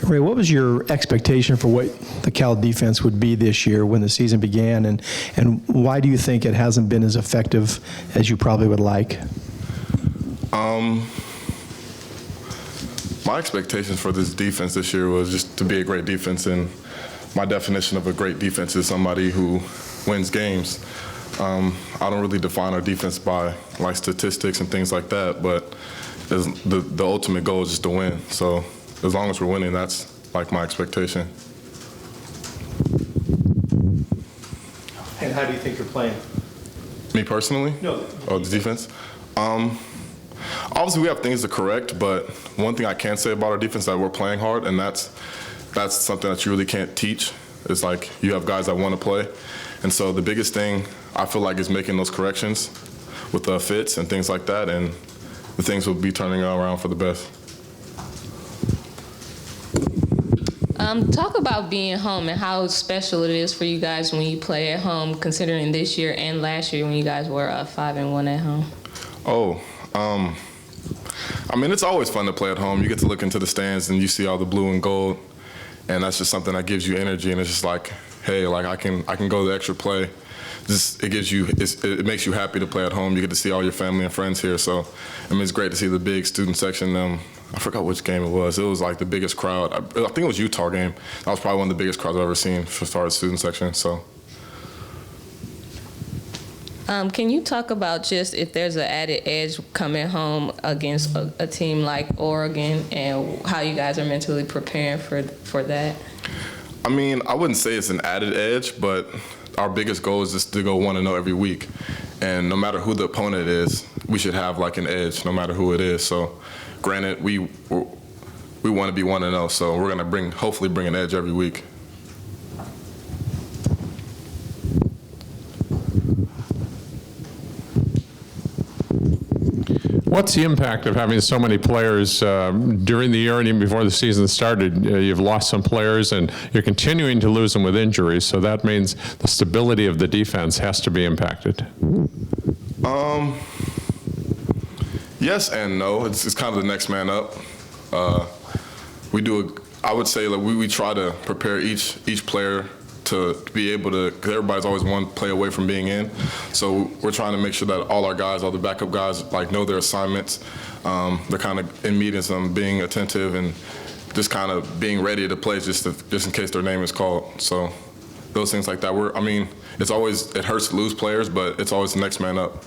Ray, what was your expectation for what the Cal defense would be this year when the season began, and why do you think it hasn't been as effective as you probably would like? My expectations for this defense this year was just to be a great defense, and my definition of a great defense is somebody who wins games. I don't really define our defense by like statistics and things like that, but the ultimate goal is just to win. So as long as we're winning, that's like my expectation. And how do you think you're playing? Me personally? No. Oh, the defense? Obviously, we have things to correct, but one thing I can say about our defense is that we're playing hard, and that's something that you really can't teach. It's like you have guys that want to play. And so the biggest thing I feel like is making those corrections with the fits and things like that, and the things will be turning around for the best. Talk about being home and how special it is for you guys when you play at home, considering this year and last year when you guys were 5-1 at home. Oh, I mean, it's always fun to play at home. You get to look into the stands and you see all the blue and gold, and that's just something that gives you energy. And it's just like, hey, like I can go the extra play. Just it makes you happy to play at home. You get to see all your family and friends here. So, I mean, it's great to see the big student section. I forgot which game it was. It was like the biggest crowd. I think it was Utah game. That was probably one of the biggest crowds I've ever seen as far as student section. So. Can you talk about just if there's an added edge coming home against a team like Oregon and how you guys are mentally preparing for that? I mean, I wouldn't say it's an added edge, but our biggest goal is just to go 1-0 every week. And no matter who the opponent is, we should have like an edge, no matter who it is. So, granted, we want to be 1-0, so we're going to hopefully bring an edge every week. What's the impact of having so many players during the year and even before the season started? You've lost some players and you're continuing to lose them with injuries, so that means the stability of the defense has to be impacted. Yes and no. It's kind of the next man up. I would say that we try to prepare each player to be able to, because everybody's always one play away from being in. So we're trying to make sure that all our guys, all the backup guys, like know their assignments. They're kind of in meetings, being attentive and just kind of being ready to play just in case their name is called. So those things like that. I mean, it hurts to lose players, but it's always the next man up.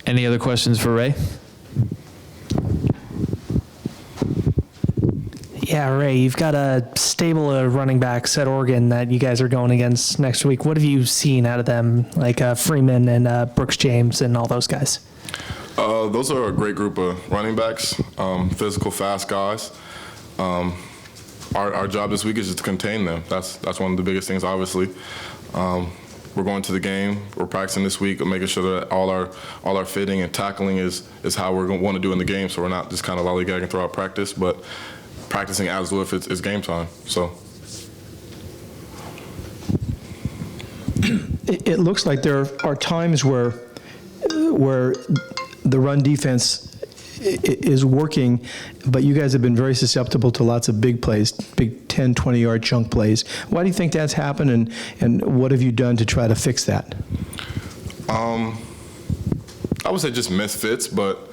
Any other questions for Ray? Yeah, Ray, you've got a stable of running backs at Oregon that you guys are going against next week. What have you seen out of them, like Freeman and Brooks James and all those guys? Those are a great group of running backs, physical, fast guys. Our job this week is just to contain them. That's one of the biggest things, obviously. We're going to the game. We're practicing this week, making sure that all our fitting and tackling is how we're going to want to do in the game. So we're not just kind of lollygagging throughout practice, but practicing as if it's game time. So it looks like there are times where the run defense is working, but you guys have been very susceptible to lots of big plays, big 10, 20-yard chunk plays. Why do you think that's happened, and what have you done to try to fix that? I would say just misfits, but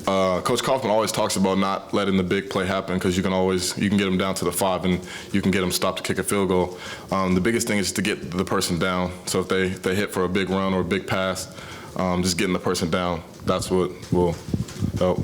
Coach Kaufman always talks about not letting the big play happen because you can get them down to the 5 and you can get them stopped to kick a field goal. The biggest thing is to get the person down. So if they hit for a big run or a big pass, just getting the person down, that's what will help.